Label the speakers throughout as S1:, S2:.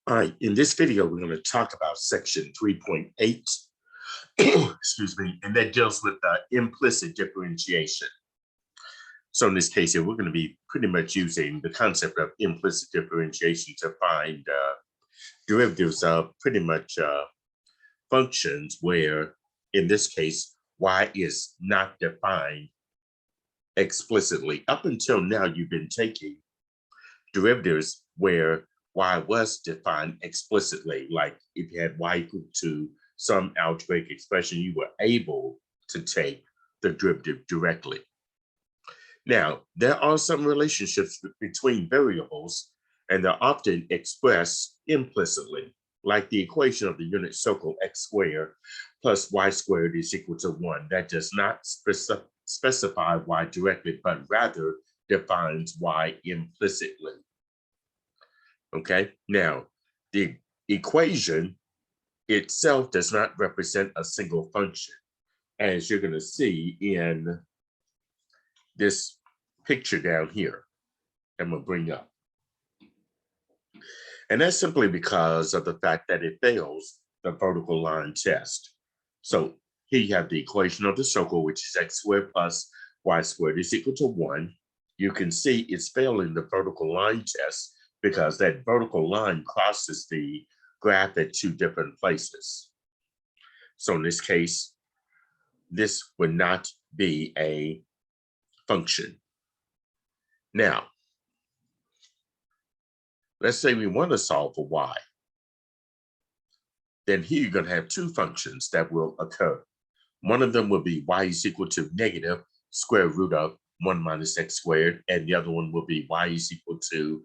S1: All right, in this video, we're going to talk about section 3.8, excuse me, and that deals with implicit differentiation. So in this case here, we're going to be pretty much using the concept of implicit differentiation to find derivatives of pretty much functions where, in this case, y is not defined explicitly. Up until now, you've been taking derivatives where y was defined explicitly, like if you had y equal to some algebraic expression, you were able to take the derivative directly. Now, there are some relationships between variables, and they're often expressed implicitly, like the equation of the unit circle x squared plus y squared is equal to 1. That does not specify y directly, but rather defines y implicitly. Okay, now the equation itself does not represent a single function, as you're going to see in this picture down here I'm going to bring up. And that's simply because of the fact that it fails the vertical line test. So here you have the equation of the circle, which is x squared plus y squared is equal to 1. You can see it's failing the vertical line test because that vertical line crosses the graph at two different places. So in this case, this would not be a function. Now, let's say we want to solve for y. Then here you're going to have two functions that will occur. One of them will be y is equal to negative square root of 1 minus x squared, and the other one will be y is equal to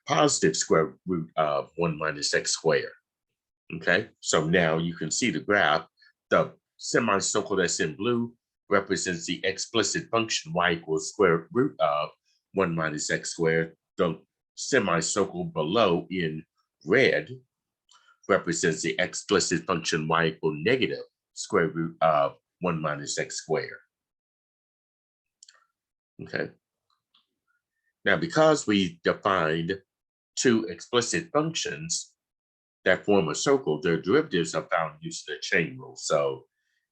S1: positive square root of 1 minus x squared. Okay, so now you can see the graph. The semicircle that's in blue represents the explicit function y equals square root of 1 minus x squared. The semicircle below in red represents the explicit function y equal negative square root of 1 minus x squared. Okay. Now, because we defined two explicit functions that form a circle, their derivatives are found using the chain rule. So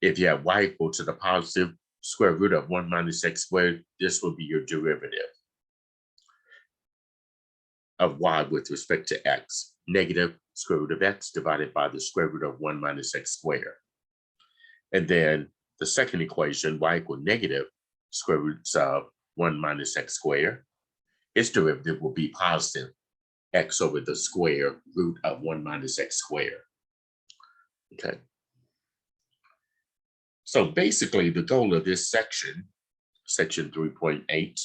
S1: if you have y equal to the positive square root of 1 minus x squared, this will be your derivative of y with respect to x, negative square root of x divided by the square root of 1 minus x squared. And then the second equation, y equal negative square roots of 1 minus x squared, its derivative will be positive x over the square root of 1 minus x squared. Okay. So basically, the goal of this section, section 3.8,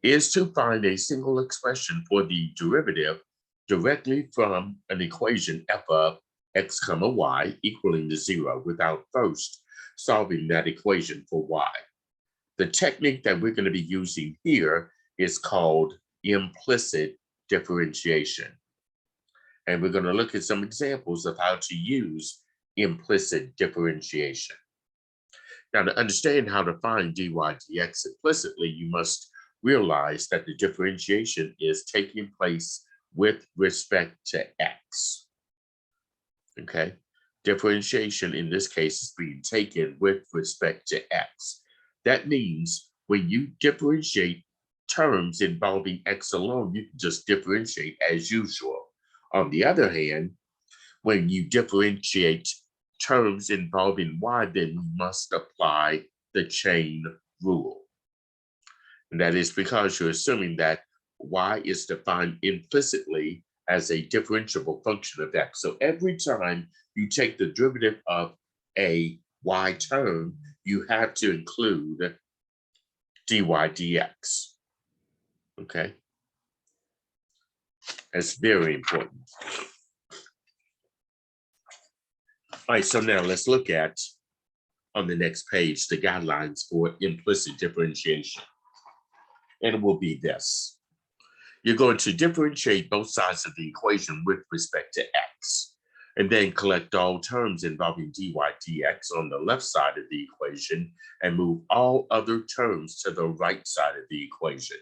S1: is to find a single expression for the derivative directly from an equation f of x comma y equaling to 0 without first solving that equation for y. The technique that we're going to be using here is called implicit differentiation. And we're going to look at some examples of how to use implicit differentiation. Now, to understand how to find dy dx implicitly, you must realize that the differentiation is taking place with respect to x. Okay? Differentiation in this case is being taken with respect to x. That means when you differentiate terms involving x alone, you can just differentiate as usual. On the other hand, when you differentiate terms involving y, then we must apply the chain rule. And that is because you're assuming that y is defined implicitly as a differentiable function of x. So every time you take the derivative of a y term, you have to include dy dx. Okay? That's very important. All right, so now let's look at, on the next page, the guidelines for implicit differentiation. And it will be this. You're going to differentiate both sides of the equation with respect to x, and then collect all terms involving dy dx on the left side of the equation and move all other terms to the right side of the equation.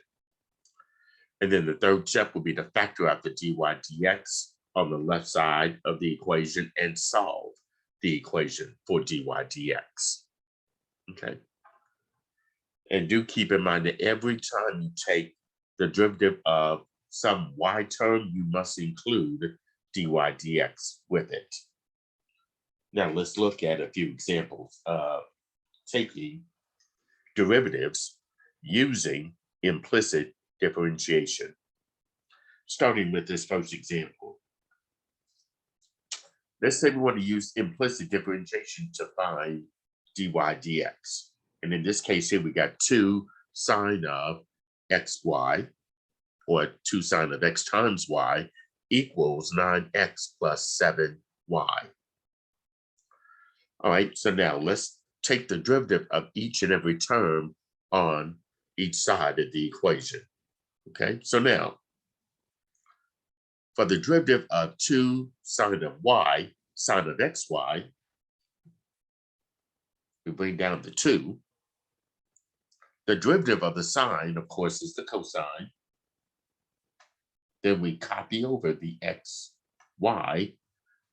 S1: And then the third step will be to factor out the dy dx on the left side of the equation and solve the equation for dy dx. Okay. And do keep in mind that every time you take the derivative of some y term, you must include dy dx with it. Now let's look at a few examples of taking derivatives using implicit differentiation. Starting with this first example. Let's say we want to use implicit differentiation to find dy dx. And in this case here, we got 2 sine of xy, or 2 sine of x times y, equals 9x plus 7y. All right, so now let's take the derivative of each and every term on each side of the equation. Okay, so now, for the derivative of 2 sine of y, sine of xy, we bring down the 2. The derivative of the sine, of course, is the cosine. Then we copy over the x, y,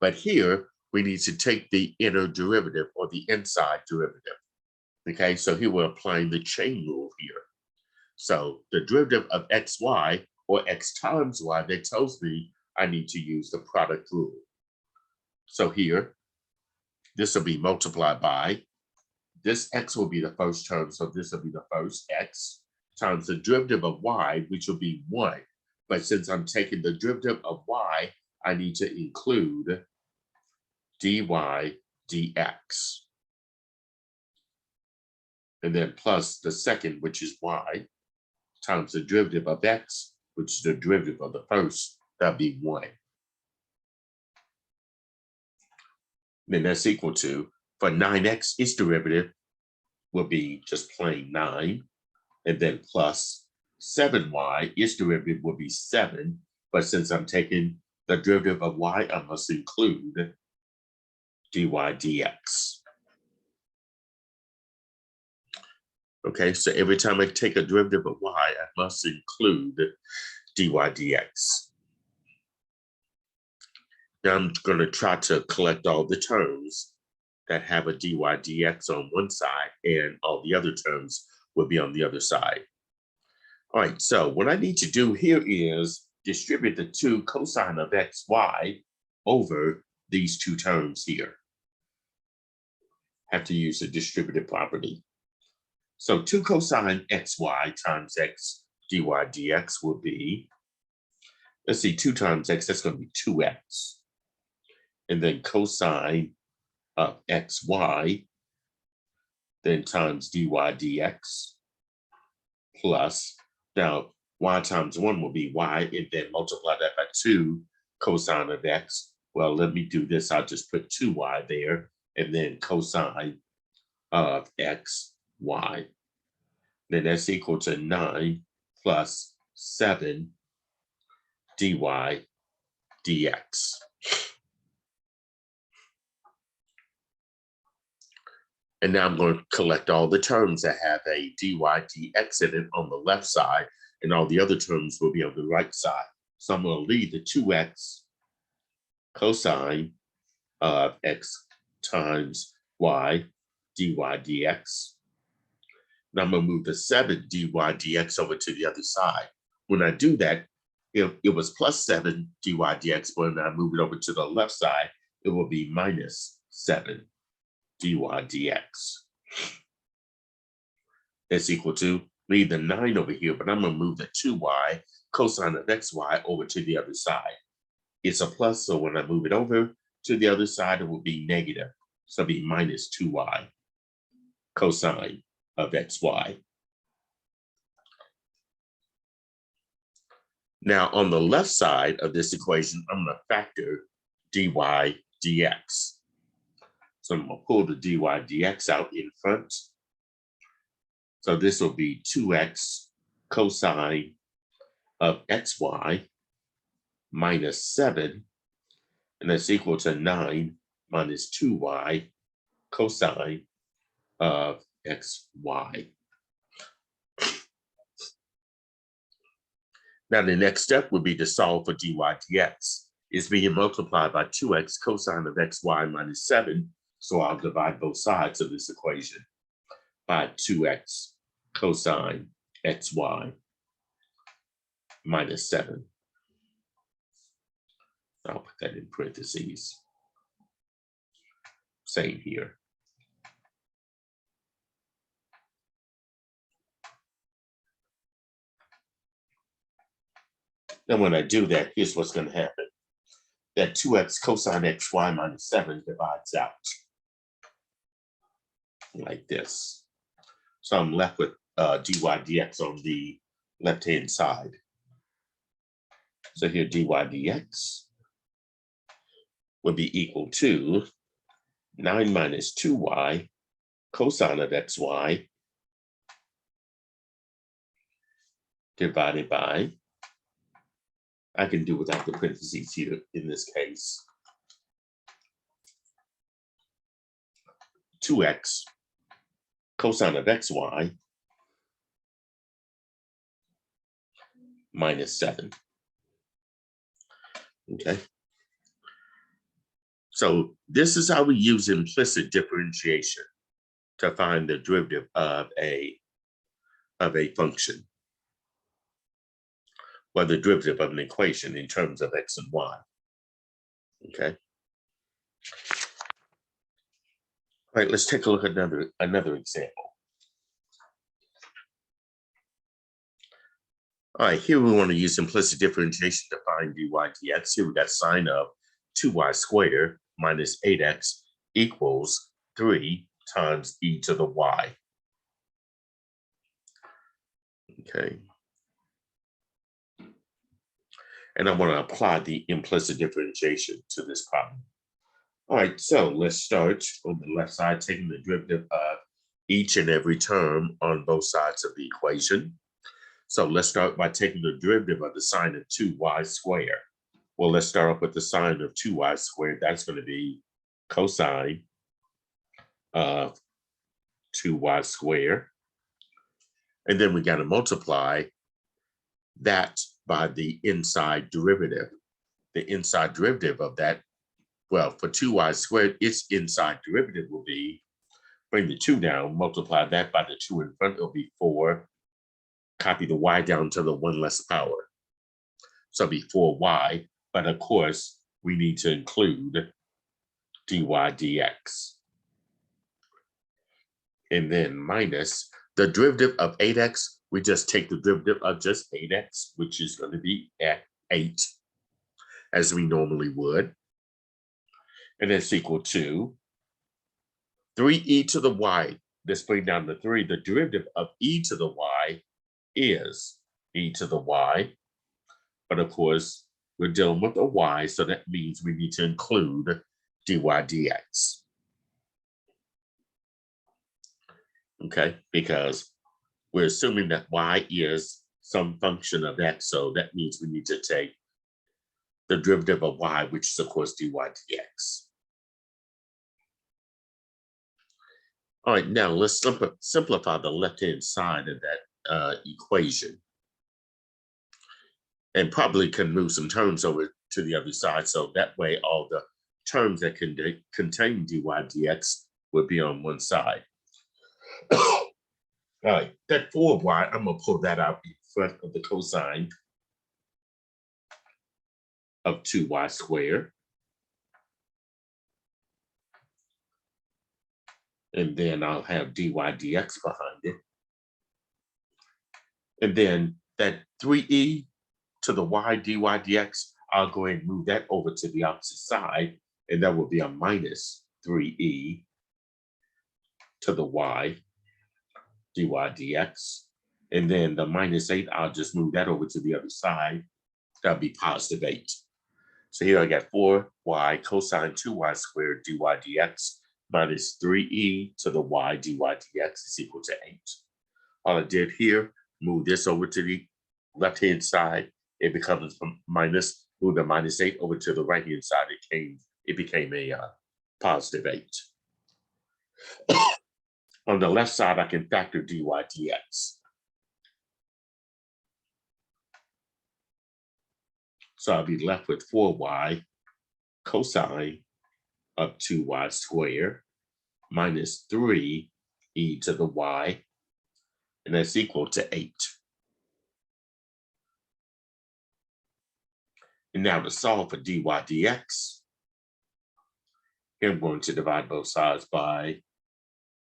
S1: but here we need to take the inner derivative or the inside derivative. Okay, so here we're applying the chain rule here. So the derivative of xy, or x times y, that tells me I need to use the product rule. So here, this will be multiplied by, this x will be the first term, so this will be the first x, times the derivative of y, which will be 1. But since I'm taking the derivative of y, I need to include dy dx. And then plus the second, which is y, times the derivative of x, which is the derivative of the first, that'd be 1. Then that's equal to, for 9x, its derivative will be just plain 9, and then plus 7y, its derivative will be 7, but since I'm taking the derivative of y, I must include dy dx. Okay, so every time I take a derivative of y, I must include dy dx. Now I'm going to try to collect all the terms that have a dy dx on one side, and all the other terms will be on the other side. All right, so what I need to do here is distribute the 2 cosine of xy over these 2 terms here. Have to use the distributive property. So 2 cosine xy times x dy dx will be, let's see, 2 times x, that's going to be 2x. And then cosine of xy, then times dy dx, plus, now y times 1 will be y, and then multiply that by 2 cosine of x. Well, let me do this. I'll just put 2y there, and then cosine of x, y. Then that's equal to 9 plus 7 dy dx. And now I'm going to collect all the terms that have a dy dx in it on the left side, and all the other terms will be on the right side. So I'm going to leave the 2x cosine of x times y dy dx. Now I'm going to move the 7 dy dx over to the other side. When I do that, it was plus 7 dy dx, but when I move it over to the left side, it will be minus 7 dy dx. That's equal to, leave the 9 over here, but I'm going to move the 2y cosine of xy over to the other side. It's a plus, so when I move it over to the other side, it will be negative. So it'll be minus 2y cosine of xy. Now, on the left side of this equation, I'm going to factor dy dx. So I'm going to pull the dy dx out in front. So this will be 2x cosine of xy minus 7, and that's equal to 9 minus 2y cosine of xy. Now, the next step would be to solve for dy dx. It's being multiplied by 2x cosine of xy minus 7. So I'll divide both sides of this equation by 2x cosine xy minus 7. I'll put that in parentheses. Same here. And when I do that, here's what's going to happen. That 2x cosine xy minus 7 divides out like this. So I'm left with dy dx on the left-hand side. So here dy dx would be equal to 9 minus 2y cosine of xy divided by, I can do without the parentheses here in this case, 2x cosine of xy minus 7. Okay. So this is how we use implicit differentiation to find the derivative of a function, or the derivative of an equation in terms of x and y. Okay. All right, let's take a look at another example. All right, here we want to use implicit differentiation to find dy dx. Here we got sine of 2y squared minus 8x equals 3 times e to the y. Okay. And I want to apply the implicit differentiation to this problem. All right, so let's start on the left side, taking the derivative of each and every term on both sides of the equation. So let's start by taking the derivative of the sine of 2y squared. Well, let's start off with the sine of 2y squared. That's going to be cosine of 2y squared. And then we got to multiply that by the inside derivative. The inside derivative of that, well, for 2y squared, its inside derivative will be, bring the 2 down, multiply that by the 2 in front, it'll be 4. Copy the y down to the 1 less power. So it'll be 4y, but of course, we need to include dy dx. And then minus the derivative of 8x, we just take the derivative of just 8x, which is going to be at 8, as we normally would. And that's equal to 3e to the y. Let's bring down the 3. The derivative of e to the y is e to the y. But of course, we're dealing with a y, so that means we need to include dy dx. Okay, because we're assuming that y is some function of x, so that means we need to take the derivative of y, which is of course dy dx. All right, now let's simplify the left-hand side of that equation. And probably can move some terms over to the other side, so that way all the terms that can contain dy dx will be on one side. All right, that 4y, I'm going to pull that out in front of the cosine of 2y squared. And then I'll have dy dx behind it. And then that 3e to the y dy dx, I'll go ahead and move that over to the opposite side, and that will be a minus 3e to the y dy dx. And then the minus 8, I'll just move that over to the other side. That'll be positive 8. So here I got 4y cosine 2y squared dy dx minus 3e to the y dy dx is equal to 8. All I did here, move this over to the left-hand side. It becomes minus, move the minus 8 over to the right-hand side. It became a positive 8. On the left side, I can factor dy dx. So I'll be left with 4y cosine of 2y squared minus 3e to the y, and that's equal to 8. And now to solve for dy dx, here I'm going to divide both sides by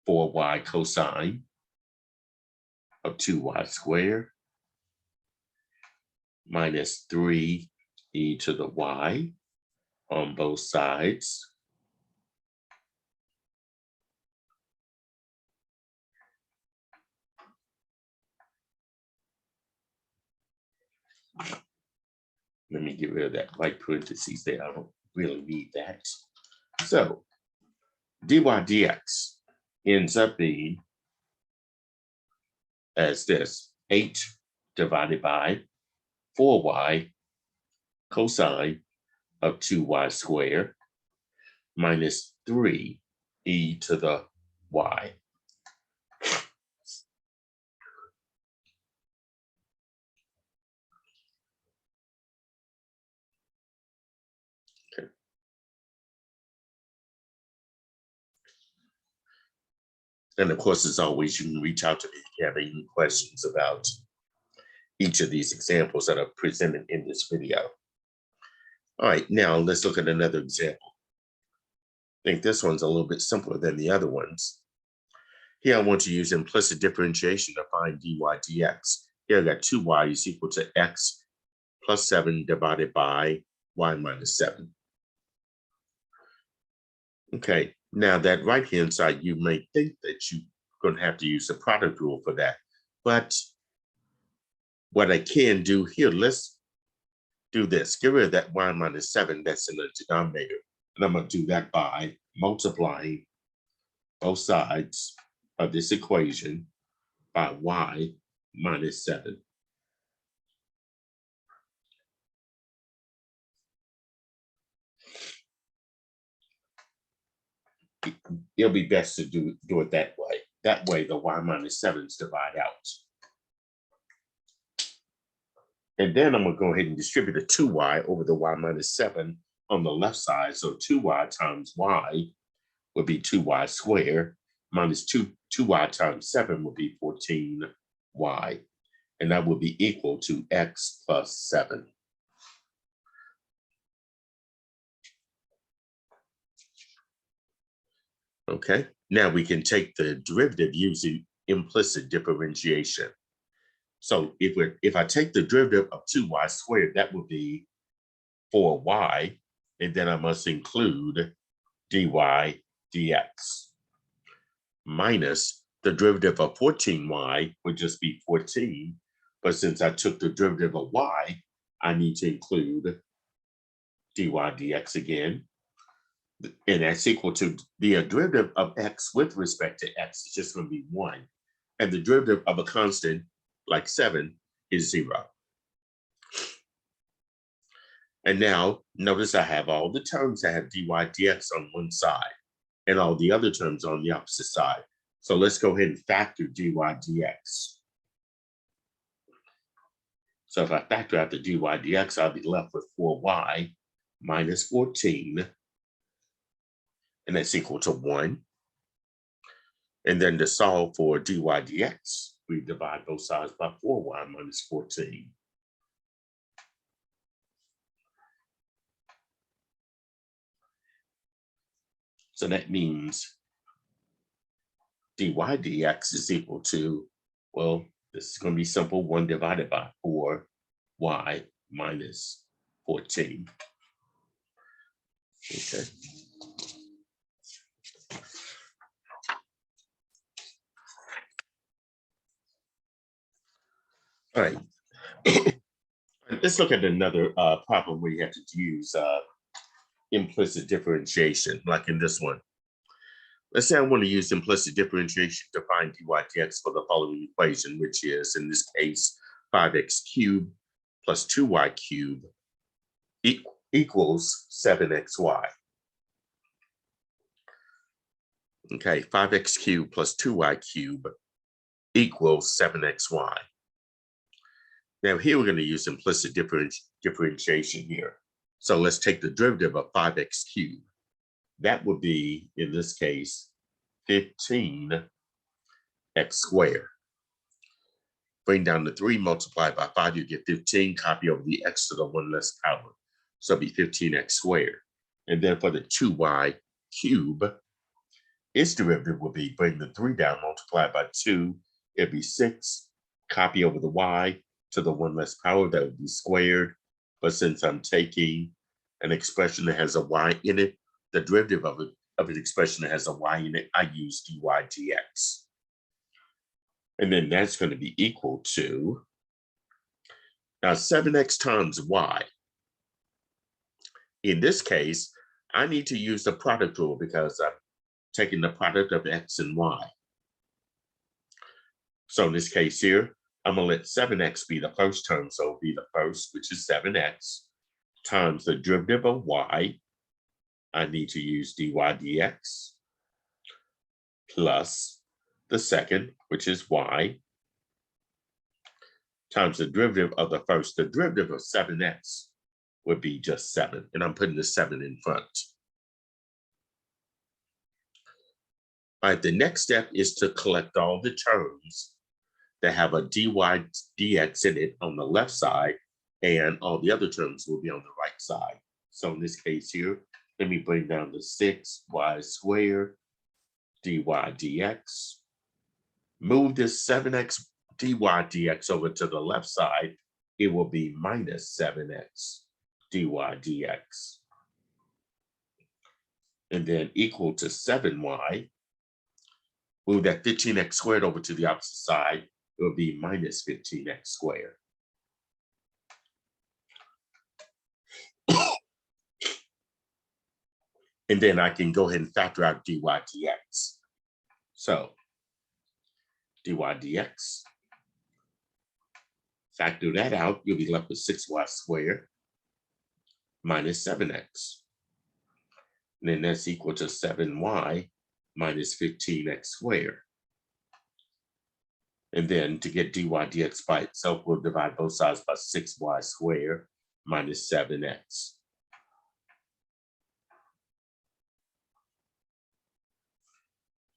S1: 4y cosine of 2y squared minus 3e to the y on both sides. Let me get rid of that white parentheses there. I don't really need that. So dy dx ends up being as this: 8 divided by 4y cosine of 2y squared minus 3e to the y. Okay. And of course, as always, you can reach out to me if you have any questions about each of these examples that are presented in this video. All right, now let's look at another example. I think this one's a little bit simpler than the other ones. Here I want to use implicit differentiation to find dy dx. Here I got 2y is equal to x plus 7 divided by y minus 7. Okay, now that right-hand side, you may think that you're going to have to use the product rule for that. But what I can do here, let's do this. Get rid of that y minus 7 that's in the denominator. And I'm going to do that by multiplying both sides of this equation by y minus 7. It'll be best to do it that way. That way, the y minus 7s divide out. And then I'm going to go ahead and distribute a 2y over the y minus 7 on the left side. So 2y times y would be 2y squared minus 2y times 7 would be 14y. And that would be equal to x plus 7. Okay, now we can take the derivative using implicit differentiation. So if I take the derivative of 2y squared, that would be 4y, and then I must include dy dx. Minus the derivative of 14y would just be 14, but since I took the derivative of y, I need to include dy dx again. And that's equal to the derivative of x with respect to x is just going to be 1. And the derivative of a constant like 7 is 0. And now notice I have all the terms that have dy dx on one side and all the other terms on the opposite side. So let's go ahead and factor dy dx. So if I factor out the dy dx, I'll be left with 4y minus 14, and that's equal to 1. And then to solve for dy dx, we divide both sides by 4y minus 14. So that means dy dx is equal to, well, this is going to be simple, 1 divided by 4y minus 14. Okay. All right. Let's look at another problem where you have to use implicit differentiation, like in this one. Let's say I want to use implicit differentiation to find dy dx for the following equation, which is, in this case, 5x cubed plus 2y cubed equals 7xy. Okay, 5x cubed plus 2y cubed equals 7xy. Now here we're going to use implicit differentiation here. So let's take the derivative of 5x cubed. That would be, in this case, 15x squared. Bring down the 3, multiply by 5, you get 15, copy over the x to the 1 less power. So it'll be 15x squared. And then for the 2y cubed, its derivative will be bring the 3 down, multiply by 2, it'd be 6, copy over the y to the 1 less power, that would be squared. But since I'm taking an expression that has a y in it, the derivative of an expression that has a y in it, I use dy dx. And then that's going to be equal to, now 7x times y. In this case, I need to use the product rule because I'm taking the product of x and y. So in this case here, I'm going to let 7x be the first term. So it'll be the first, which is 7x, times the derivative of y. I need to use dy dx, plus the second, which is y, times the derivative of the first. The derivative of 7x would be just 7, and I'm putting the 7 in front. All right, the next step is to collect all the terms that have a dy dx in it on the left side, and all the other terms will be on the right side. So in this case here, let me bring down the 6y squared dy dx. Move this 7x dy dx over to the left side, it will be minus 7x dy dx. And then equal to 7y. Move that 15x squared over to the opposite side, it will be minus 15x squared. And then I can go ahead and factor out dy dx. So dy dx, factor that out, you'll be left with 6y squared minus 7x. And then that's equal to 7y minus 15x squared. And then to get dy dx by itself, we'll divide both sides by 6y squared minus 7x.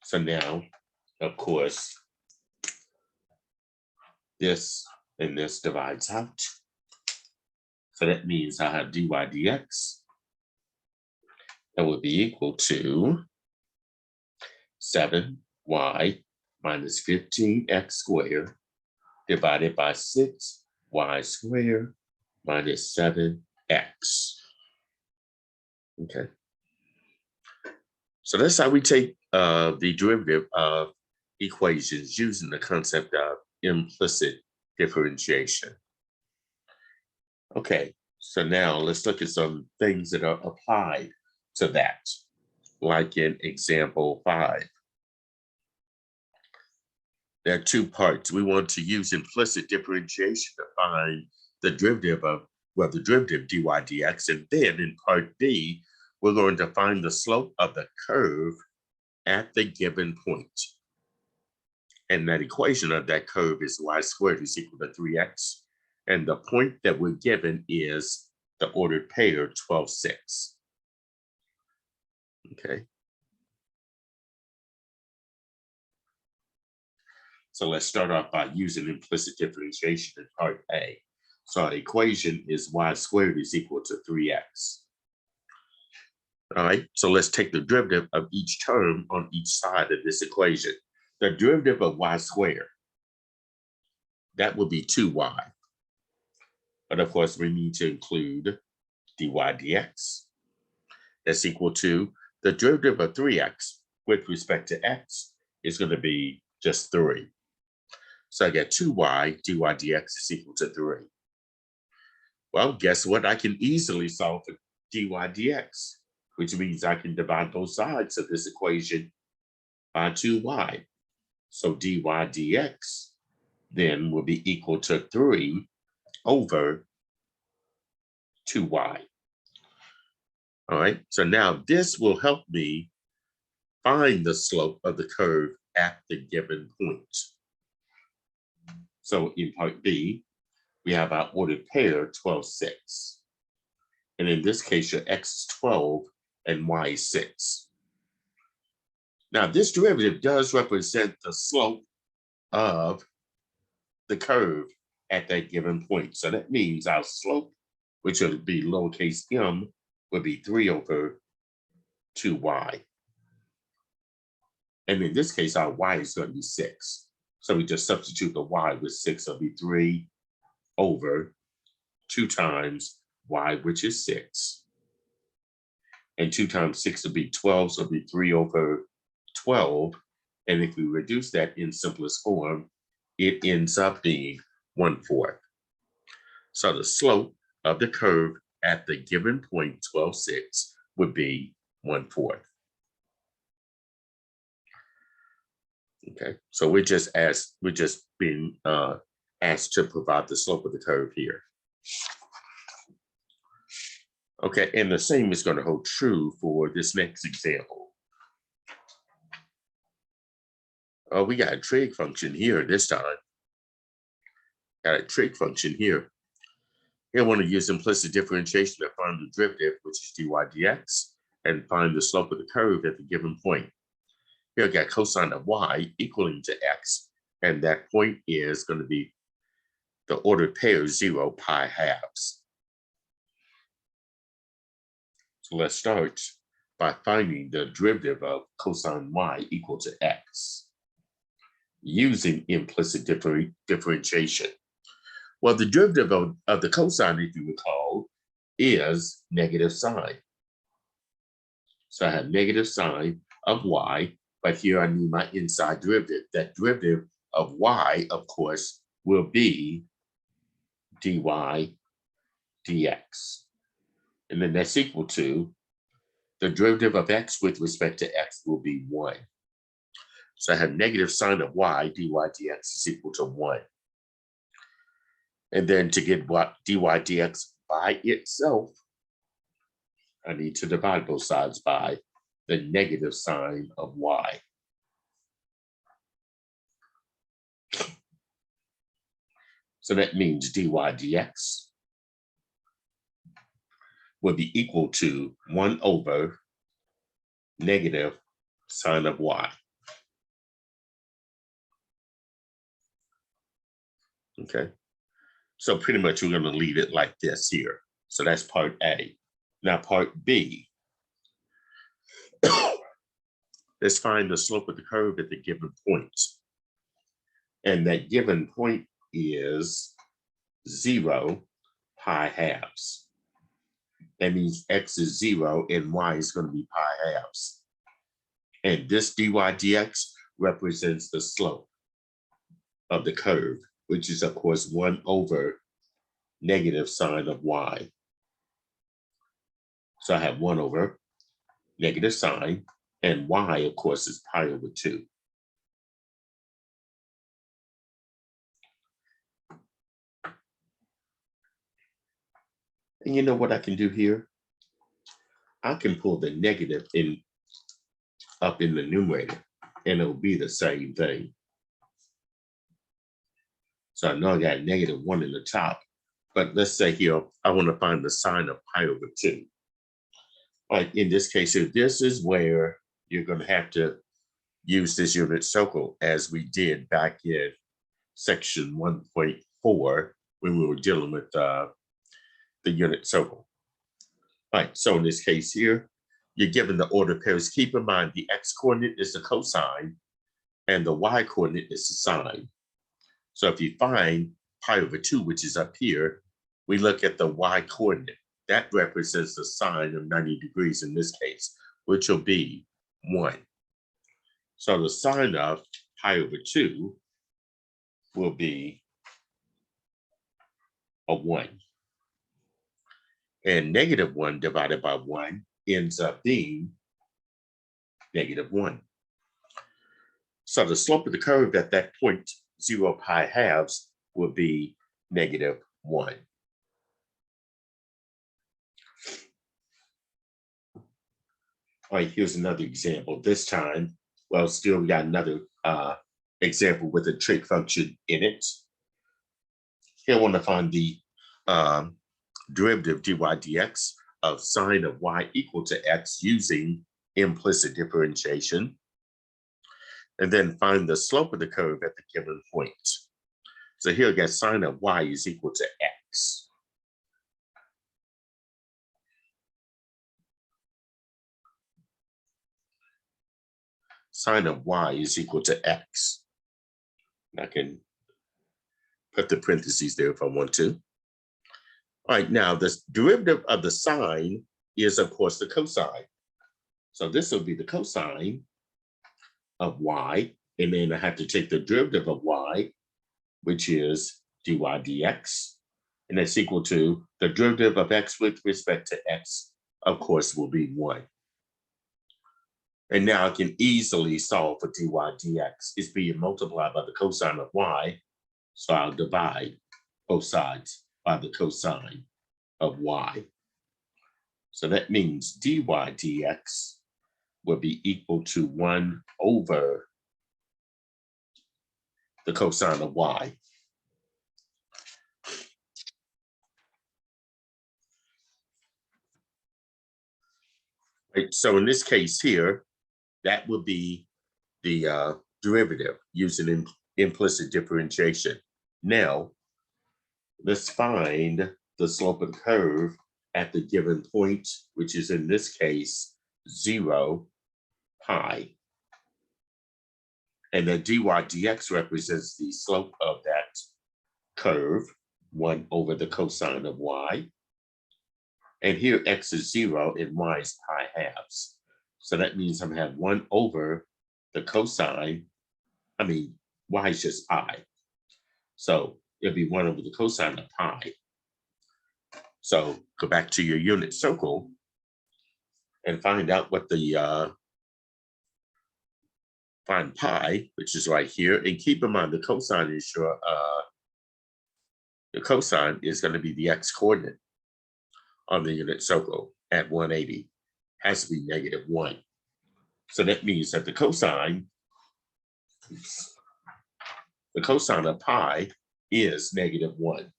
S1: So now, of course, this and this divides out. So that means I have dy dx. That would be equal to 7y minus 15x squared divided by 6y squared minus 7x. Okay. So that's how we take the derivative of equations using the concept of implicit differentiation. Okay, so now let's look at some things that are applied to that, like in example 5. There are 2 parts. We want to use implicit differentiation to find the derivative of, the derivative dy dx, and then in part B, we're going to find the slope of the curve at the given point. And that equation of that curve is y squared is equal to 3x. And the point that we're given is the ordered pair 12, 6. Okay. So let's start off by using implicit differentiation in part A. So our equation is y squared is equal to 3x. All right, so let's take the derivative of each term on each side of this equation. The derivative of y squared, that would be 2y. But of course, we need to include dy dx. That's equal to the derivative of 3x with respect to x is going to be just 3. So I get 2y dy dx is equal to 3. Well, guess what? I can easily solve for dy dx, which means I can divide both sides of this equation by 2y. So dy dx then will be equal to 3 over 2y. All right, so now this will help me find the slope of the curve at the given point. So in part B, we have our ordered pair 12, 6. And in this case, your x is 12 and y is 6. Now, this derivative does represent the slope of the curve at that given point. So that means our slope, which would be lowercase m, would be 3 over 2y. And in this case, our y is going to be 6. So we just substitute the y with 6. It'll be 3 over 2 times y, which is 6. And 2 times 6 will be 12, so it'll be 3 over 12. And if we reduce that in simplest form, it ends up being 1/4. So the slope of the curve at the given point, 12, 6, would be 1/4. Okay, so we're just being asked to provide the slope of the curve here. Okay, and the same is going to hold true for this next example. We got a trig function here this time. Got a trig function here. Here I want to use implicit differentiation to find the derivative, which is dy dx, and find the slope of the curve at the given point. Here I got cosine of y equaling to x, and that point is going to be the ordered pair 0, pi halves. So let's start by finding the derivative of cosine y equal to x using implicit differentiation. Well, the derivative of the cosine, if you recall, is negative sine. So I have negative sine of y, but here I need my inside derivative. That derivative of y, of course, will be dy dx. And then that's equal to the derivative of x with respect to x will be 1. So I have negative sine of y, dy dx is equal to 1. And then to get dy dx by itself, I need to divide both sides by the negative sine of y. So that means dy dx will be equal to 1 over negative sine of y. Okay, so pretty much we're going to leave it like this here. So that's part A. Now part B. Let's find the slope of the curve at the given point. And that given point is 0, pi halves. That means x is 0 and y is going to be pi halves. And this dy dx represents the slope of the curve, which is, of course, 1 over negative sine of y. So I have 1 over negative sine, and y, of course, is pi over 2. And you know what I can do here? I can pull the negative up in the numerator, and it'll be the same thing. So I know I got negative 1 in the top, but let's say here, I want to find the sine of pi over 2. All right, in this case, if this is where you're going to have to use this unit circle as we did back in section 1.4 when we were dealing with the unit circle. All right, so in this case here, you're given the ordered pairs. Keep in mind the x-coordinate is the cosine and the y-coordinate is the sine. So if you find pi over 2, which is up here, we look at the y-coordinate. That represents the sine of 90 degrees in this case, which will be 1. So the sine of pi over 2 will be a 1. And negative 1 divided by 1 ends up being negative 1. So the slope of the curve at that point, 0 pi halves, will be negative 1. All right, here's another example. This time, well, still we got another example with a trig function in it. Here I want to find the derivative dy dx of sine of y equal to x using implicit differentiation, and then find the slope of the curve at the given point. So here I get sine of y is equal to x. Sine of y is equal to x. I can put the parentheses there if I want to. All right, now the derivative of the sine is, of course, the cosine. So this will be the cosine of y, and then I have to take the derivative of y, which is dy dx, and that's equal to the derivative of x with respect to x, of course, will be 1. And now I can easily solve for dy dx. It's being multiplied by the cosine of y, so I'll divide both sides by the cosine of y. So that means dy dx will be equal to 1 over the cosine of y. Right, so in this case here, that would be the derivative using implicit differentiation. Now, let's find the slope of the curve at the given point, which is in this case 0, pi. And then dy dx represents the slope of that curve, 1 over the cosine of y. And here x is 0 and y is pi halves. So that means I'm going to have 1 over the cosine. I mean, y is just pi. So it'll be 1 over the cosine of pi. So go back to your unit circle and find out what the find pi, which is right here. And keep in mind the cosine is going to be the x coordinate on the unit circle at 180. Has to be -1. So that means that the cosine of pi is -1.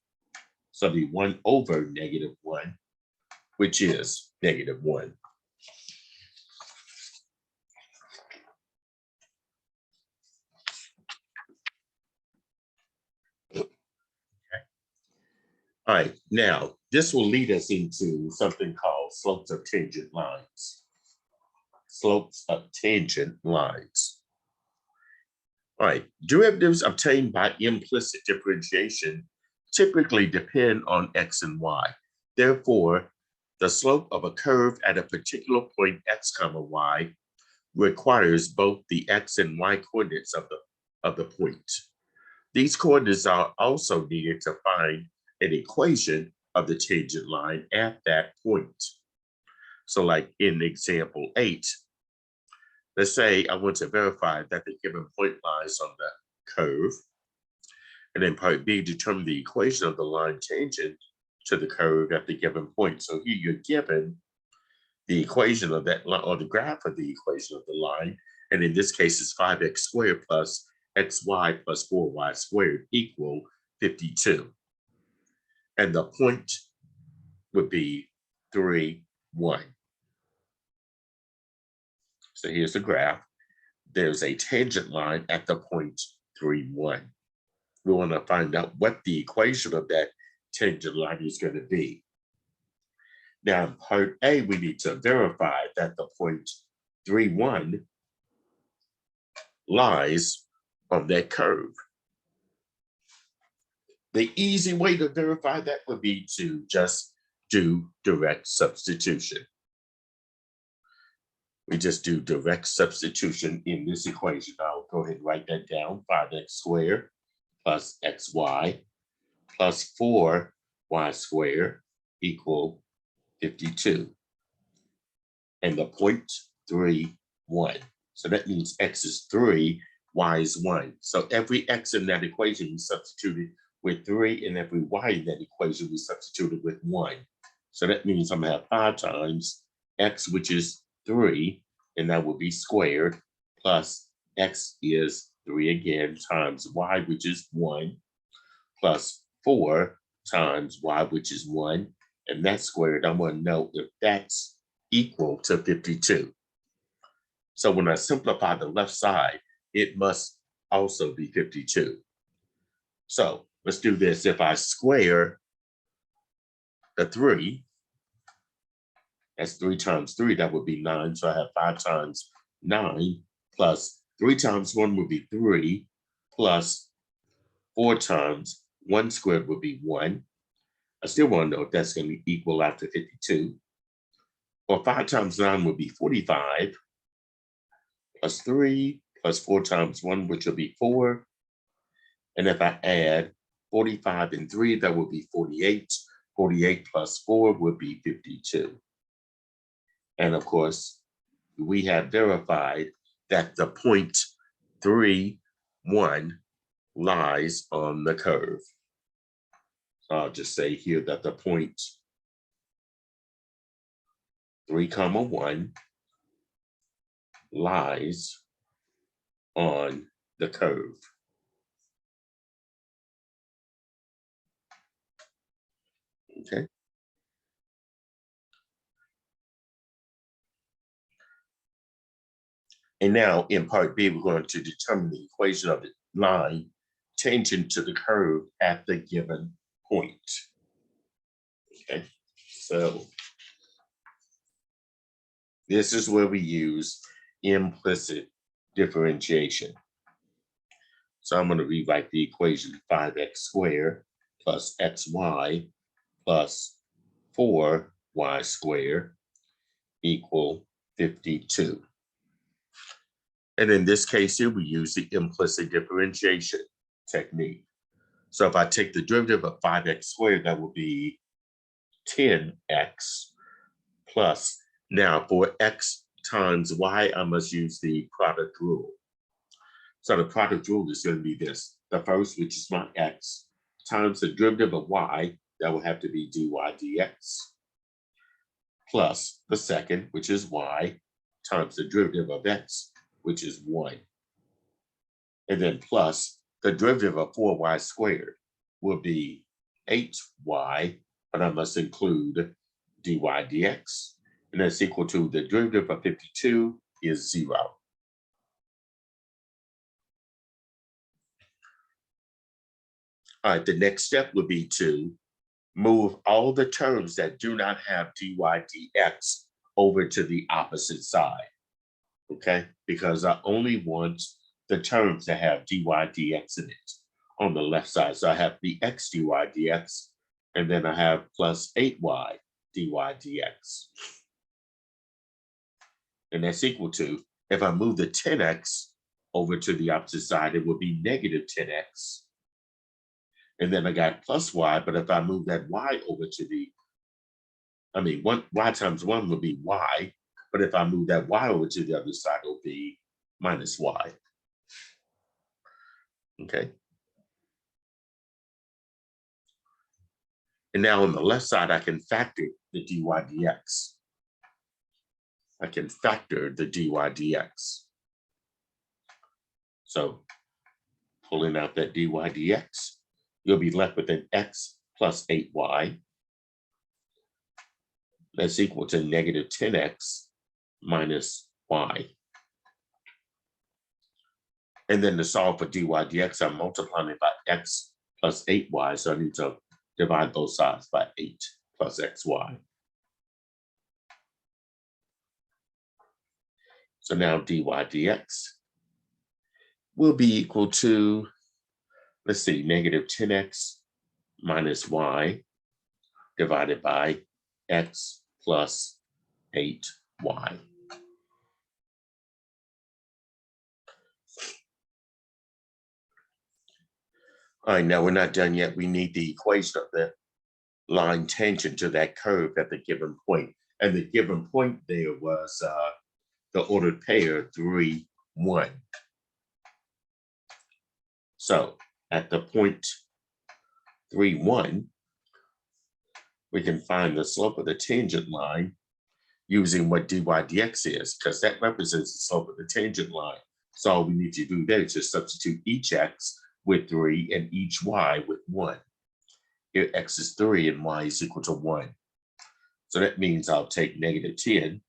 S1: So it'll be 1 over -1, which is -1. All right, now this will lead us into something called slopes of tangent lines. Slopes of tangent lines. All right, derivatives obtained by implicit differentiation typically depend on x and y. Therefore, the slope of a curve at a particular point x comma y requires both the x and y coordinates of the point. These coordinates are also needed to find an equation of the tangent line at that point. So like in example 8, let's say I want to verify that the given point lies on the curve. And then part B, determine the equation of the line tangent to the curve at the given point. So here you're given the equation of that line, or the graph of the equation of the line. And in this case, it's 5x squared plus xy plus 4y squared equal 52. And the point would be 3, 1. So here's the graph. There's a tangent line at the point 3, 1. We want to find out what the equation of that tangent line is going to be. Now, in part A, we need to verify that the point 3, 1 lies on that curve. The easy way to verify that would be to just do direct substitution. We just do direct substitution in this equation. I'll go ahead and write that down. 5x squared plus xy plus 4y squared equal 52. And the point 3, 1. So that means x is 3, y is 1. So every x in that equation we substituted with 3, and every y in that equation we substituted with 1. So that means I'm going to have 5 times x, which is 3, and that will be squared, plus x is 3 again, times y, which is 1, plus 4 times y, which is 1, and that squared, I want to know if that's equal to 52. So when I simplify the left side, it must also be 52. So let's do this. If I square the 3, that's 3 times 3, that would be 9. So I have 5 times 9 plus 3 times 1 would be 3 plus 4 times 1 squared would be 1. I still want to know if that's going to equal out to 52. Or 5 times 9 would be 45 plus 3 plus 4 times 1, which will be 4. And if I add 45 and 3, that would be 48. 48 plus 4 would be 52. And of course, we have verified that the point 3, 1 lies on the curve. So I'll just say here that the point 3, 1 lies on the curve. Okay. And now in part B, we're going to determine the equation of the line tangent to the curve at the given point. Okay, so this is where we use implicit differentiation. So I'm going to rewrite the equation 5x squared plus xy plus 4y squared equal 52. And in this case here, we use the implicit differentiation technique. So if I take the derivative of 5x squared, that will be 10x plus, now for x times y, I must use the product rule. So the product rule is going to be this: the first, which is my x, times the derivative of y, that will have to be dy dx, plus the second, which is y, times the derivative of x, which is 1. And then plus the derivative of 4y squared will be 8y, but I must include dy dx, and that's equal to the derivative of 52 is 0. All right, the next step would be to move all the terms that do not have dy dx over to the opposite side, okay? Because I only want the terms that have dy dx in it on the left side. So I have the x dy dx, and then I have plus 8y dy dx. And that's equal to, if I move the 10x over to the opposite side, it will be negative 10x. And then I got plus y, but if I move that y over to the, y times 1 would be y, but if I move that y over to the other side, it'll be minus y. Okay. And now on the left side, I can factor the dy dx. I can factor the dy dx. So pulling out that dy dx, you'll be left with an x plus 8y. That's equal to negative 10x minus y. And then to solve for dy dx, I'm multiplying it by x plus 8y. So I need to divide both sides by 8 plus xy. So now dy dx will be equal to, let's see, negative 10x minus y divided by x plus 8y. All right, now we're not done yet. We need the equation of the line tangent to that curve at the given point. And the given point there was the ordered pair 3, 1. So at the point 3, 1, we can find the slope of the tangent line using what dy dx is, because that represents the slope of the tangent line. So all we need to do there is just substitute each x with 3 and each y with 1. Here x is 3 and y is equal to 1. So that means I'll take negative 10,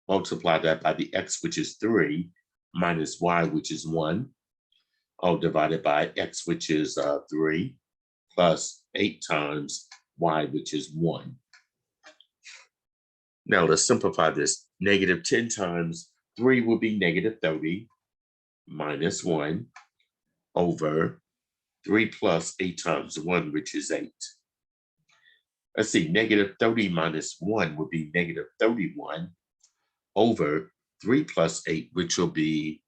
S1: multiply that by the x, which is 3, minus y, which is 1, all divided by x, which is 3, plus 8 times y, which is 1. Now let's simplify this. Negative 10 times 3 will be negative 30, minus 1, over 3 plus 8 times 1, which is 8. Let's see, negative 30 minus 1 would be negative 31, over 3 plus 8, which will be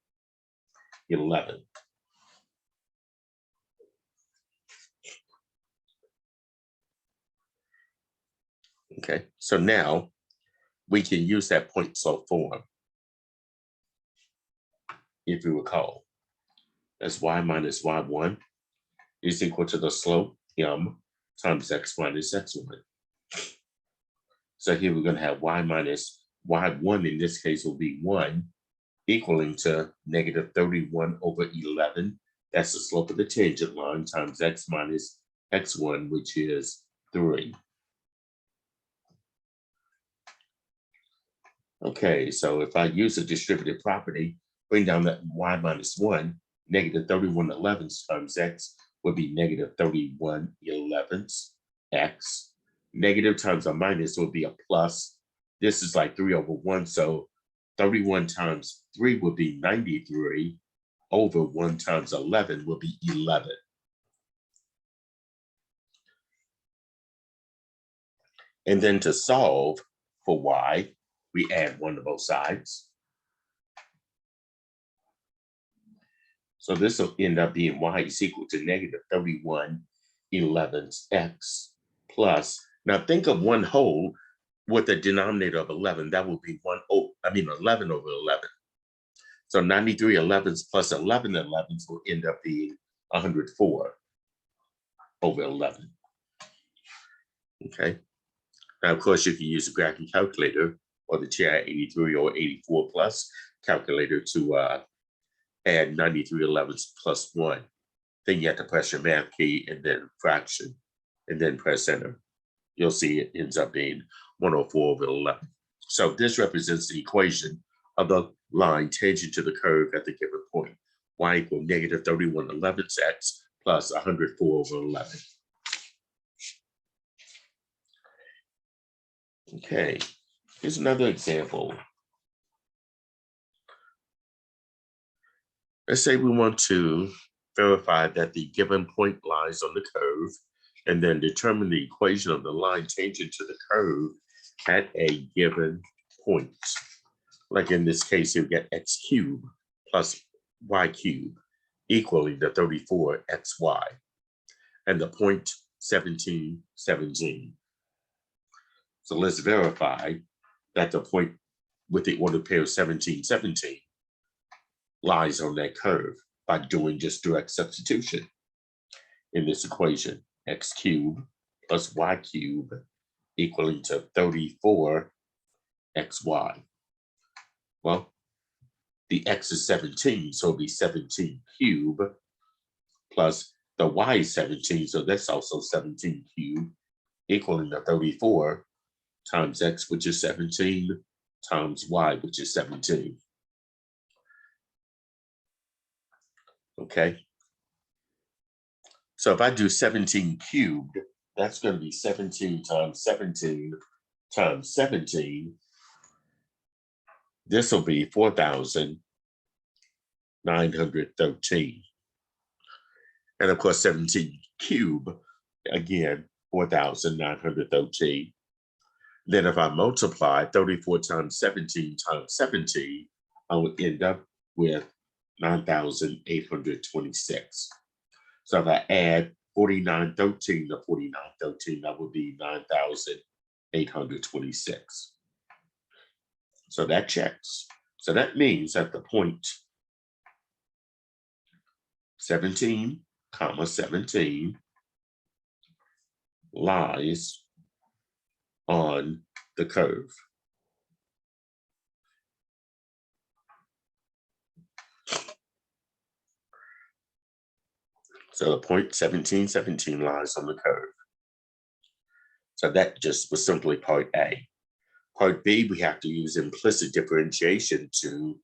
S1: 11. Okay, so now we can use that point slope form. If you recall, that's y minus y1 is equal to the slope m times x minus x1. So here we're going to have y minus y1 in this case will be 1, equaling to negative 31 over 11. That's the slope of the tangent line times x minus x1, which is 3. Okay, so if I use a distributive property, bring down that y minus 1, negative 31 elevenths times x would be negative 31 elevenths x. Negative times a minus would be a plus. This is like 3 over 1, so 31 times 3 would be 93, over 1 times 11 would be 11. And then to solve for y, we add 1 to both sides. So this will end up being y is equal to negative 31 elevenths x plus, now think of 1 whole with a denominator of 11, that would be 11 over 11. So 93 elevenths plus 11 elevenths will end up being 104 over 11. Okay. Now, of course, you can use a graphing calculator or the TI-83 or 84 plus calculator to add 93 elevenths plus 1. Then you have to press your math key and then fraction, and then press enter. You'll see it ends up being 104 over 11. So this represents the equation of the line tangent to the curve at the given point. Y equals negative 31 elevenths x plus 104 over 11. Okay, here's another example. Let's say we want to verify that the given point lies on the curve, and then determine the equation of the line tangent to the curve at a given point. Like in this case, you get x cubed plus y cubed equaling the 34xy, and the point 17, 17. So let's verify that the point with the ordered pair 17, 17 lies on that curve by doing just direct substitution in this equation. X cubed plus y cubed equaling to 34xy. Well, the x is 17, so it'll be 17 cubed plus the y is 17, so that's also 17 cubed equaling to 34 times x, which is 17, times y, which is 17. Okay. So if I do 17 cubed, that's going to be 17 times 17 times 17. This will be 4,913. And of course, 17 cubed, again, 4,913. Then if I multiply 34 times 17, I would end up with 9,826. So if I add 4913 to 4913, that would be 9,826. So that checks. So that means that the point 17, 17 lies on the curve. So the point 17, 17 lies on the curve. So that just was simply part A. Part B, we have to use implicit differentiation to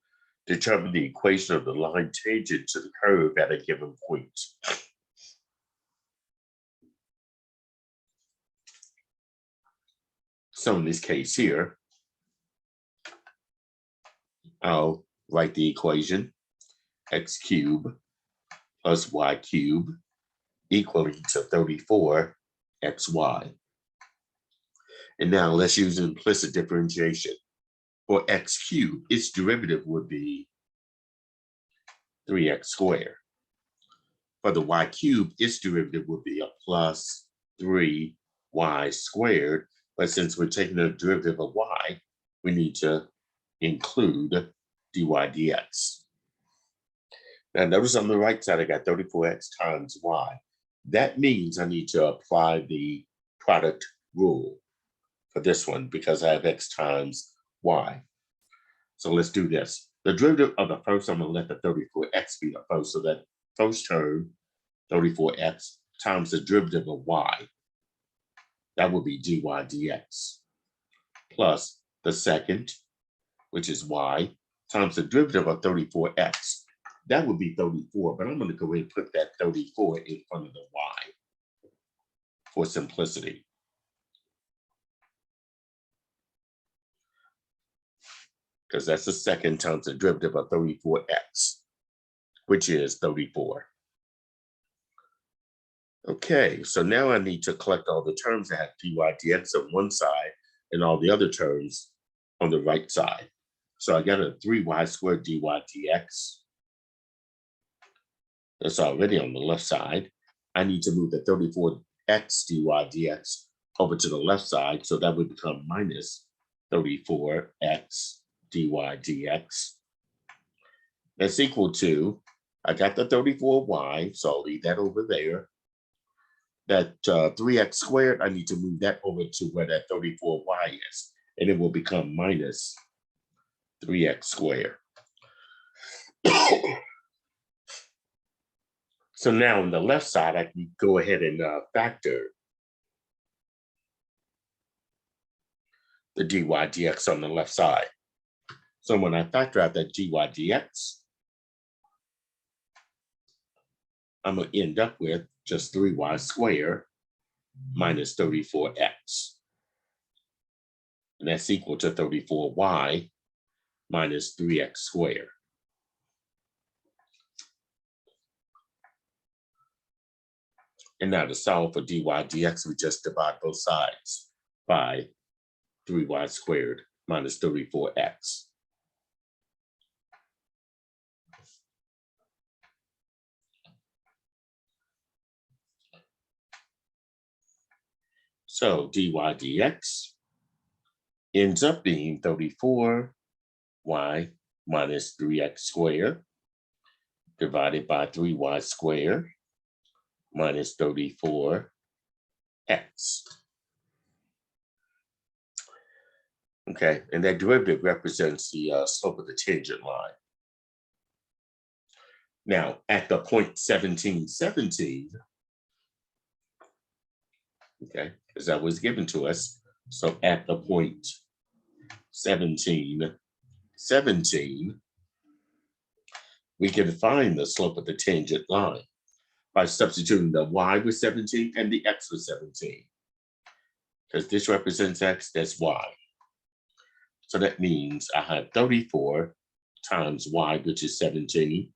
S1: determine the equation of the line tangent to the curve at a given point. So in this case here, I'll write the equation x cubed plus y cubed equaling to 34xy. And now let's use implicit differentiation. For x cubed, its derivative would be 3x squared. For the y cubed, its derivative would be a plus 3y squared. But since we're taking the derivative of y, we need to include dy dx. Now notice on the right side, I got 34x times y. That means I need to apply the product rule for this one because I have x times y. So let's do this. The derivative of the first, I'm going to let the 34x be the first. So that first term, 34x times the derivative of y, that would be dy dx, plus the second, which is y, times the derivative of 34x. That would be 34, but I'm going to go ahead and put that 34 in front of the y for simplicity. Because that's the second times the derivative of 34x, which is 34. Okay, so now I need to collect all the terms that have dy dx on one side and all the other terms on the right side. So I got a 3y squared dy dx. That's already on the left side. I need to move the 34x dy dx over to the left side, so that would become minus 34x dy dx. That's equal to, I got the 34y, so I'll leave that over there. That 3x squared, I need to move that over to where that 34y is, and it will become minus 3x squared. So now on the left side, I can go ahead and factor the dy dx on the left side. So when I factor out that dy dx, I'm going to end up with just 3y squared minus 34x. And that's equal to 34y minus 3x squared. And now to solve for dy dx, we just divide both sides by 3y squared minus 34x. So dy dx ends up being 34y minus 3x squared divided by 3y squared minus 34x. Okay, and that derivative represents the slope of the tangent line. Now, at the point 17, okay, because that was given to us. So at the point 17, we can find the slope of the tangent line by substituting the y with 17 and the x with 17. Because this represents x, that's y. So that means I have 34 times y, which is 17,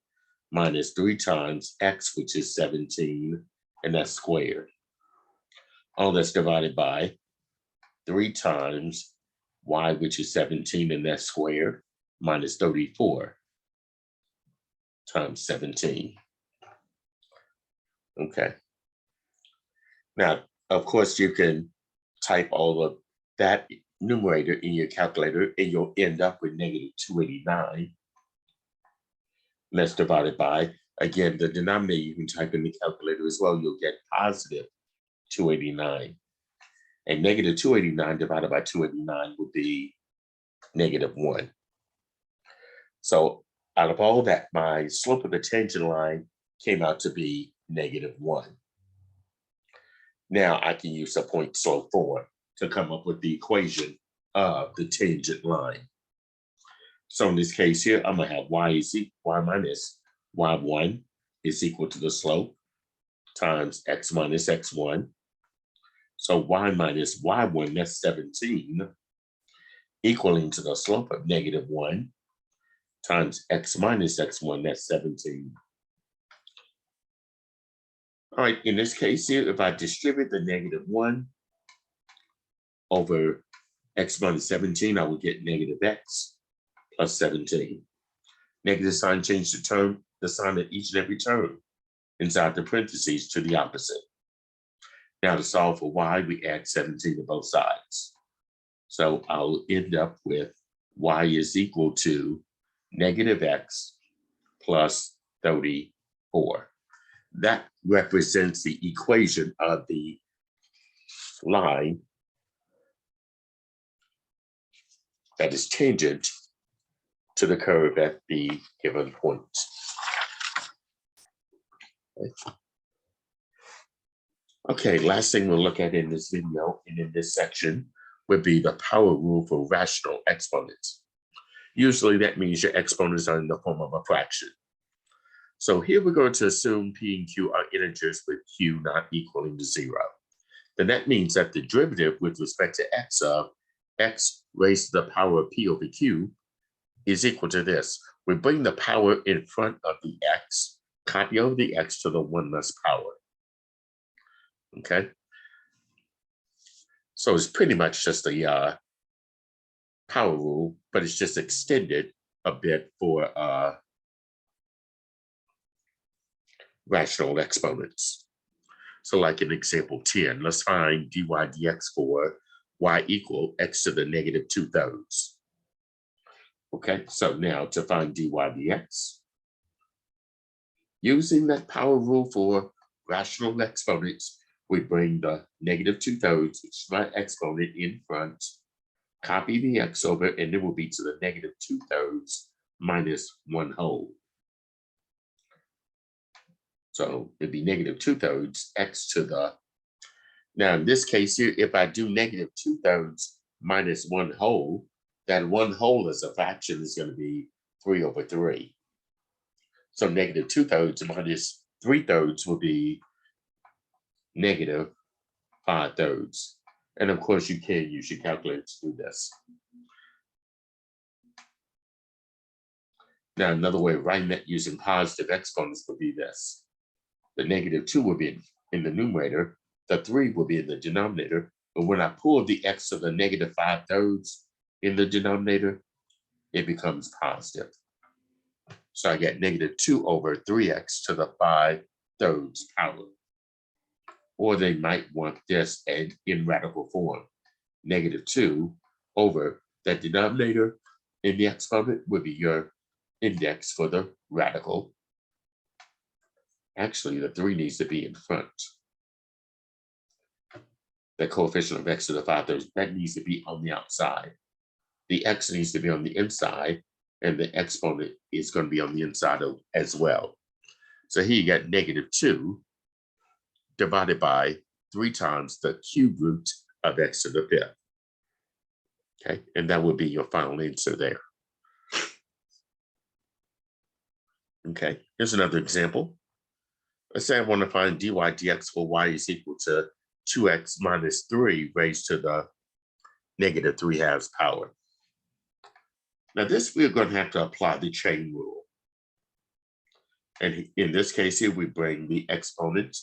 S1: minus 3 times x, which is 17, and that's squared. All that's divided by 3 times y, which is 17, and that's squared, minus 34 times 17. Okay. Now, of course, you can type all of that numerator in your calculator, and you'll end up with negative 289. And that's divided by, again, the denominator you can type in the calculator as well. You'll get positive 289. And negative 289 divided by 289 would be negative 1. So out of all that, my slope of the tangent line came out to be negative 1. Now I can use a point slope form to come up with the equation of the tangent line. So in this case here, I'm gonna have y minus y1 is equal to the slope times x minus x1. So y minus y1, that's 17, equaling to the slope of -1 times x minus x1, that's 17. All right, in this case here, if I distribute the -1 over x minus 17, I will get -x plus 17. Negative sign change the sign of each and every term inside the parentheses to the opposite. Now to solve for y, we add 17 to both sides. So I'll end up with y is equal to -x plus 34. That represents the equation of the line that is tangent to the curve at the given point. Okay, last thing we'll look at in this video and in this section would be the power rule for rational exponents. Usually that means your exponents are in the form of a fraction. So here we're going to assume P and Q are integers with Q not equaling to 0. Then that means that the derivative with respect to x of x raised to the power of P over Q is equal to this. We bring the power in front of the x, copy over the x to the 1 less power. Okay? So it's pretty much just a power rule, but it's just extended a bit for rational exponents. So like in example 10, let's find dy dx for y equal x to the -2/3. Okay, so now to find dy dx, using that power rule for rational exponents, we bring the -2/3, which is my exponent, in front, copy the x over, and it will be to the -2/3 minus 1/2. So it'd be -2/3 x to the, now in this case here, if I do -2/3 minus 1/2, that 1/2 as a fraction is going to be 3/3. So -2/3 minus 3/3 will be -5/3. And of course you can use your calculator to do this. Now another way of writing that using positive exponents would be this. The -2 will be in the numerator, the 3 will be in the denominator, but when I pull the x to the -5/3 in the denominator, it becomes positive. So I get -2 over 3x to the 5/3 power. Or they might want this in radical form. -2 over the denominator in the exponent would be your index for the radical. Actually, the 3 needs to be in front. The coefficient of x to the 5/3, that needs to be on the outside. The x needs to be on the inside, and the exponent is going to be on the inside as well. So here you got -2 divided by 3 times the cube root of x to the 5th. Okay, and that would be your final answer there. Okay, here's another example. Let's say I want to find dy dx for y is equal to 2x minus 3 raised to the -3/2 power. Now this, we're going to have to apply the chain rule. And in this case here, we bring the exponent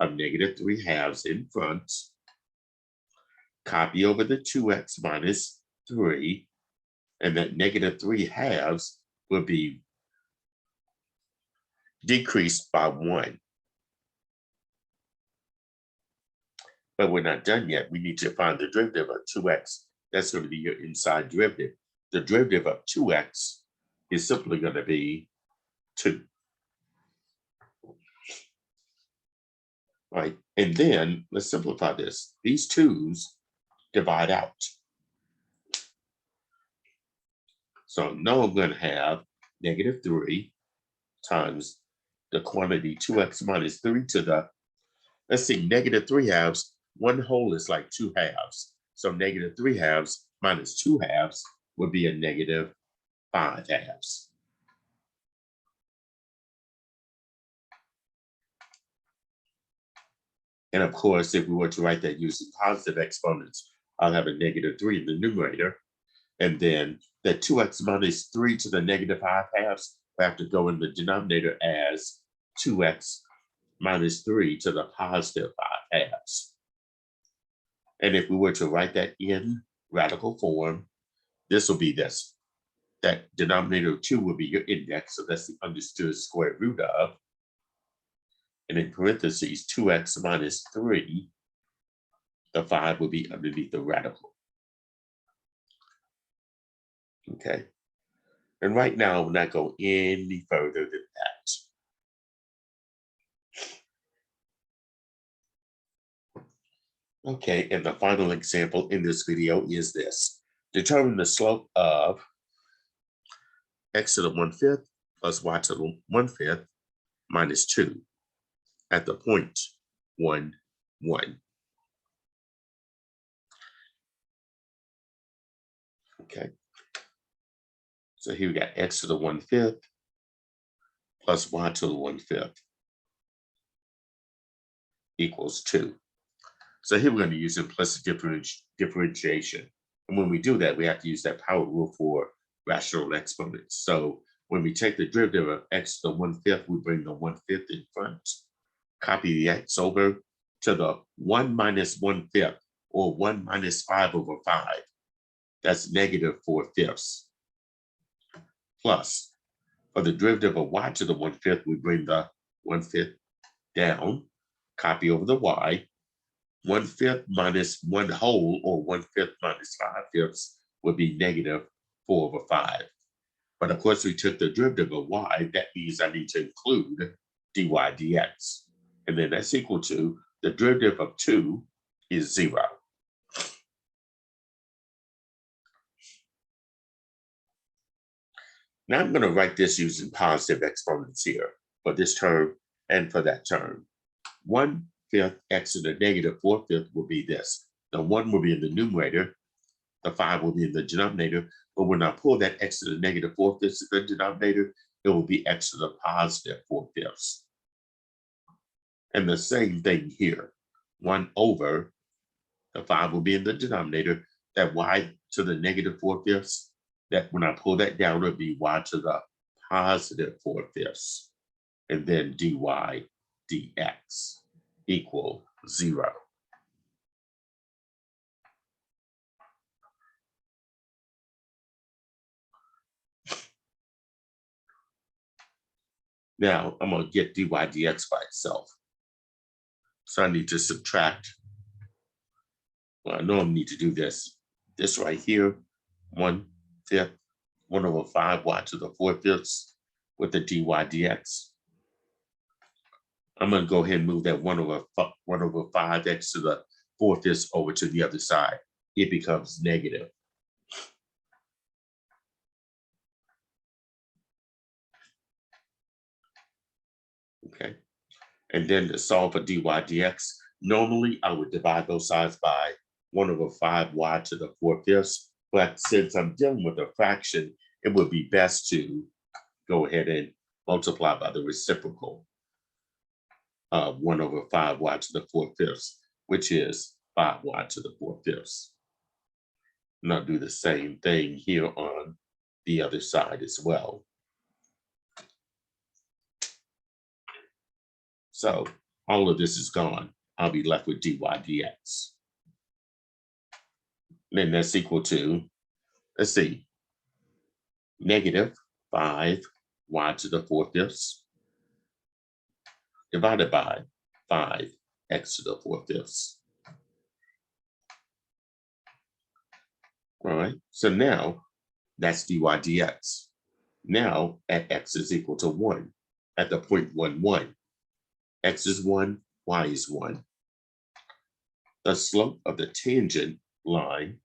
S1: of -3/2 in front, copy over the 2x minus 3, and that -3/2 will be decreased by 1. But we're not done yet. We need to find the derivative of 2x. That's going to be your inside derivative. The derivative of 2x is simply going to be 2. Right? And then let's simplify this. These 2's divide out. So now I'm going to have -3 times the quantity 2x minus 3 to the, let's see, -3/2 1 whole is like 2 halves. So negative 3 halves minus 2 halves would be a negative 5 halves. And of course, if we were to write that using positive exponents, I'll have a negative 3 in the numerator. And then the 2x minus 3 to the negative 5 halves will have to go in the denominator as 2x minus 3 to the positive 5 halves. And if we were to write that in radical form, this will be this. That denominator of 2 will be your index, so that's the understood square root of. And in parentheses, 2x minus 3, the 5 will be underneath the radical. Okay. And right now, we'll not go any further than that. Okay, and the final example in this video is this. Determine the slope of x to the 1/5 plus y to the 1/5 minus 2 at the point 1, 1. Okay. So here we got x to the 1/5 plus y to the 1/5 equals 2. So here we're going to use implicit differentiation. And when we do that, we have to use that power rule for rational exponents. So when we take the derivative of x to the 1/5, we bring the 1/5 in front, copy the x over to the 1 minus 1/5, or 1 minus 5 over 5. That's negative 4/5. Plus, for the derivative of y to the 1/5, we bring the 1/5 down, copy over the y. 1/5 minus 1 whole, or 1/5 minus 5/5 would be negative 4 over 5. But of course, we took the derivative of y. That means I need to include dy dx. And then that's equal to the derivative of 2 is 0. Now I'm going to write this using positive exponents here for this term and for that term. 1/5 x to the negative 4/5 will be this. The 1 will be in the numerator, the 5 will be in the denominator, but when I pull that x to the negative 4/5 in the denominator, it will be x to the positive 4/5. And the same thing here. 1 over, the 5 will be in the denominator, that y to the negative 4/5, that when I pull that down, it'll be y to the positive 4/5, and then dy dx equal 0. Now I'm going to get dy dx by itself. So I need to subtract. Well, I know I need to do this. This right here, 1/5, 1 over 5 y to the 4/5 with the dy dx. I'm going to go ahead and move that 1 over 5 x to the 4/5 over to the other side. It becomes negative. Okay. And then to solve for dy dx, normally I would divide those sides by 1 over 5 y to the 4/5. But since I'm dealing with a fraction, it would be best to go ahead and multiply by the reciprocal of 1 over 5 y to the 4/5, which is 5 y to the 4/5. And I'll do the same thing here on the other side as well. So all of this is gone. I'll be left with dy dx. Then that's equal to, let's see, negative 5 y to the 4/5 divided by 5 x to the 4/5. All right, so now that's dy dx. Now at x is equal to 1, at the point 1, 1. X is 1, y is 1. The slope of the tangent line,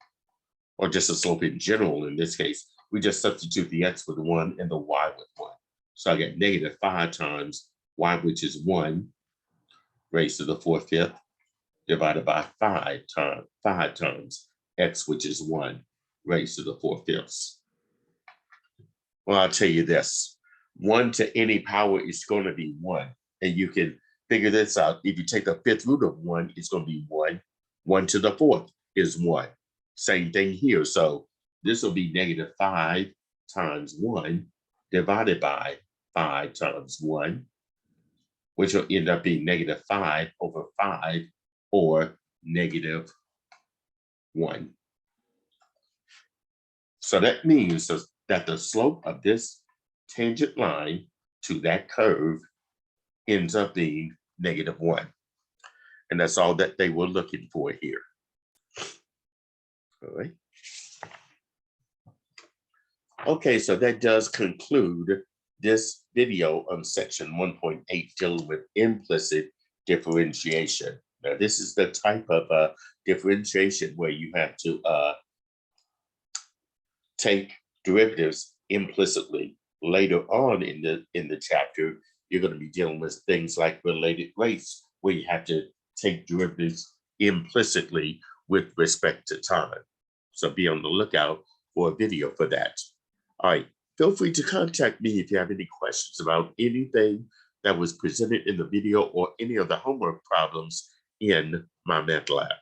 S1: or just the slope in general in this case, we just substitute the x with 1 and the y with 1. So I get negative 5 times y, which is 1, raised to the 4/5, divided by 5 times x, which is 1 raised to the 4/5. Well, I'll tell you this, 1 to any power is going to be 1. And you can figure this out. If you take the 5th root of 1, it's going to be 1. 1 to the 4th is 1. Same thing here. So this will be -5 times 1 divided by 5 times 1, which will end up being -5 over 5, or -1. So that means that the slope of this tangent line to that curve ends up being -1. And that's all that they were looking for here. All right. Okay, so that does conclude this video on section 1.8 dealing with implicit differentiation. Now, this is the type of differentiation where you have to take derivatives implicitly. Later on in the chapter, you're going to be dealing with things like related rates, where you have to take derivatives implicitly with respect to time. So be on the lookout for a video for that. All right, feel free to contact me if you have any questions about anything that was presented in the video or any of the homework problems in my math lab.